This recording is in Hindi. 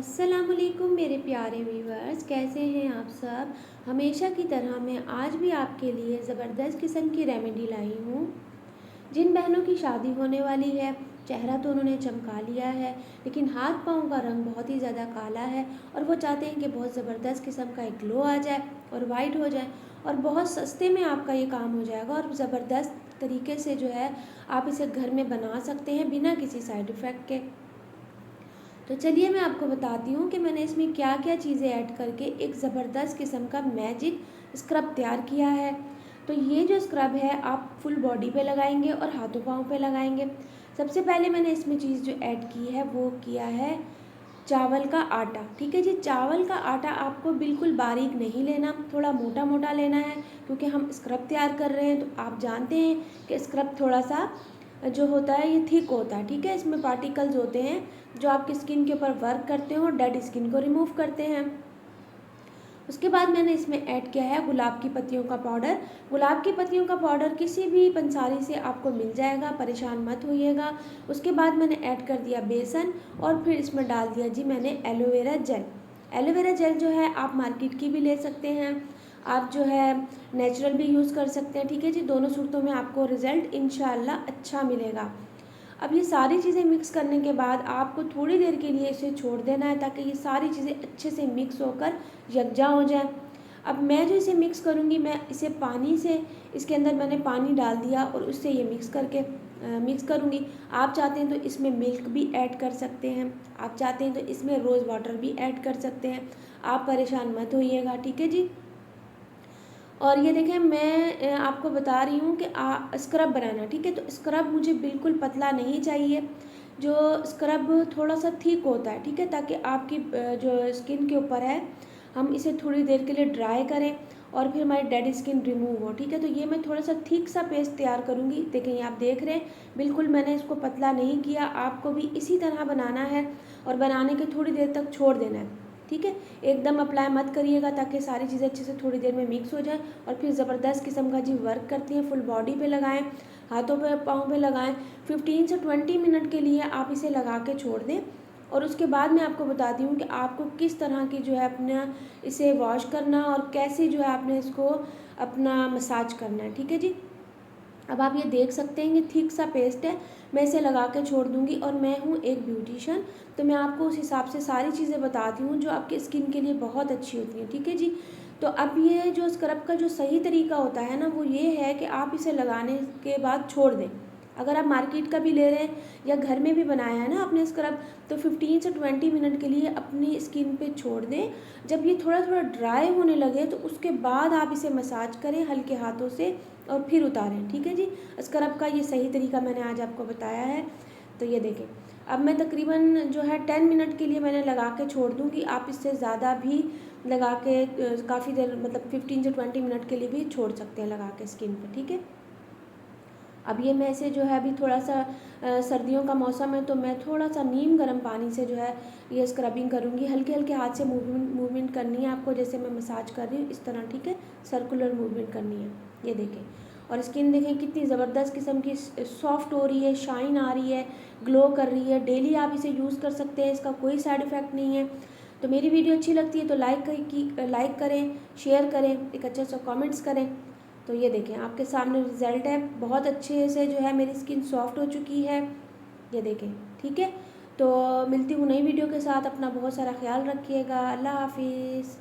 अस्सलामुअलैकुम मेरे प्यारे व्यूअर्स, कैसे हैं आप सब। हमेशा की तरह मैं आज भी आपके लिए ज़बरदस्त किस्म की रेमेडी लाई हूँ। जिन बहनों की शादी होने वाली है, चेहरा तो उन्होंने चमका लिया है लेकिन हाथ पाँव का रंग बहुत ही ज़्यादा काला है और वो चाहते हैं कि बहुत ज़बरदस्त किस्म का एक ग्लो आ जाए और वाइट हो जाए और बहुत सस्ते में आपका ये काम हो जाएगा और ज़बरदस्त तरीके से जो है आप इसे घर में बना सकते हैं बिना किसी साइड इफ़ेक्ट के। तो चलिए मैं आपको बताती हूँ कि मैंने इसमें क्या क्या चीज़ें ऐड करके एक ज़बरदस्त किस्म का मैजिक स्क्रब तैयार किया है। तो ये जो स्क्रब है आप फुल बॉडी पे लगाएंगे और हाथों पाँव पे लगाएंगे। सबसे पहले मैंने इसमें चीज़ जो ऐड की है वो किया है चावल का आटा। ठीक है जी, चावल का आटा आपको बिल्कुल बारीक नहीं लेना, थोड़ा मोटा मोटा लेना है क्योंकि हम स्क्रब तैयार कर रहे हैं। तो आप जानते हैं कि स्क्रब थोड़ा सा जो होता है ये थिक होता है। ठीक है, इसमें पार्टिकल्स होते हैं जो आपकी स्किन के ऊपर वर्क करते हैं और डेड स्किन को रिमूव करते हैं। उसके बाद मैंने इसमें ऐड किया है गुलाब की पत्तियों का पाउडर। गुलाब की पत्तियों का पाउडर किसी भी पंसारी से आपको मिल जाएगा, परेशान मत होइएगा। उसके बाद मैंने ऐड कर दिया बेसन और फिर इसमें डाल दिया जी मैंने एलोवेरा जेल। एलोवेरा जेल जो है आप मार्केट की भी ले सकते हैं, आप जो है नेचुरल भी यूज़ कर सकते हैं। ठीक है जी, दोनों सूरतों में आपको रिज़ल्ट इंशाल्लाह अच्छा मिलेगा। अब ये सारी चीज़ें मिक्स करने के बाद आपको थोड़ी देर के लिए इसे छोड़ देना है ताकि ये सारी चीज़ें अच्छे से मिक्स होकर यकजा हो जाए। अब मैं जो इसे मिक्स करूँगी, मैं इसे पानी से, इसके अंदर मैंने पानी डाल दिया और उससे ये मिक्स करके मिक्स करूँगी। आप चाहते हैं तो इसमें मिल्क भी ऐड कर सकते हैं, आप चाहते हैं तो इसमें रोज़ वाटर भी ऐड कर सकते हैं। आप परेशान मत होइएगा, ठीक है जी। और ये देखें मैं आपको बता रही हूँ कि स्क्रब बनाना, ठीक है। तो स्क्रब मुझे बिल्कुल पतला नहीं चाहिए, जो स्क्रब थोड़ा सा थिक होता है, ठीक है, ताकि आपकी जो स्किन के ऊपर है हम इसे थोड़ी देर के लिए ड्राई करें और फिर हमारी डेड स्किन रिमूव हो। ठीक है, तो ये मैं थोड़ा सा थिक सा पेस्ट तैयार करूँगी। देखें ये आप देख रहे हैं, बिल्कुल मैंने इसको पतला नहीं किया। आपको भी इसी तरह बनाना है और बनाने के थोड़ी देर तक छोड़ देना है। ठीक है, एकदम अप्लाई मत करिएगा ताकि सारी चीज़ें अच्छे से थोड़ी देर में मिक्स हो जाए और फिर ज़बरदस्त किस्म का जी वर्क करती हैं। फुल बॉडी पे लगाएं, हाथों पे पाँव पे लगाएं। 15 से 20 मिनट के लिए आप इसे लगा के छोड़ दें और उसके बाद मैं आपको बताती हूँ कि आपको किस तरह की जो है अपना इसे वॉश करना और कैसे जो है आपने इसको अपना मसाज करना है। ठीक है जी, अब आप ये देख सकते हैं कि थिक सा पेस्ट है। मैं इसे लगा के छोड़ दूँगी और मैं हूँ एक ब्यूटिशियन, तो मैं आपको उस हिसाब से सारी चीज़ें बताती हूँ जो आपकी स्किन के लिए बहुत अच्छी होती हैं। ठीक है जी, तो अब ये जो स्क्रब का जो सही तरीका होता है ना, वो ये है कि आप इसे लगाने के बाद छोड़ दें। अगर आप मार्केट का भी ले रहे हैं या घर में भी बनाया है ना आपने स्क्रब, तो 15 से 20 मिनट के लिए अपनी स्किन पे छोड़ दें। जब ये थोड़ा थोड़ा ड्राई होने लगे तो उसके बाद आप इसे मसाज करें हल्के हाथों से और फिर उतारें। ठीक है जी, स्क्रब का ये सही तरीका मैंने आज आपको बताया है। तो ये देखें, अब मैं तकरीबन जो है 10 मिनट के लिए मैंने लगा के छोड़ दूँगी। आप इससे ज़्यादा भी लगा के काफ़ी देर, मतलब 15 से 20 मिनट के लिए भी छोड़ सकते हैं लगा के स्किन पे। ठीक है, अब ये मैं इसे जो है अभी थोड़ा सा सर्दियों का मौसम है तो मैं थोड़ा सा नीम गर्म पानी से जो है ये स्क्रबिंग करूँगी। हल्के हल्के हाथ से मूवमेंट करनी है आपको, जैसे मैं मसाज कर रही हूँ इस तरह। ठीक है, सर्कुलर मूवमेंट करनी है। ये देखें, और स्किन देखें कितनी ज़बरदस्त किस्म की सॉफ्ट हो रही है, शाइन आ रही है, ग्लो कर रही है। डेली आप इसे यूज़ कर सकते हैं, इसका कोई साइड इफ़ेक्ट नहीं है। तो मेरी वीडियो अच्छी लगती है तो लाइक करें, शेयर करें, एक अच्छा सा कमेंट्स करें। तो ये देखें आपके सामने रिज़ल्ट है, बहुत अच्छे से जो है मेरी स्किन सॉफ्ट हो चुकी है। ये देखें, ठीक है। तो मिलती हूँ नई वीडियो के साथ, अपना बहुत सारा ख्याल रखिएगा। अल्लाह हाफिज़।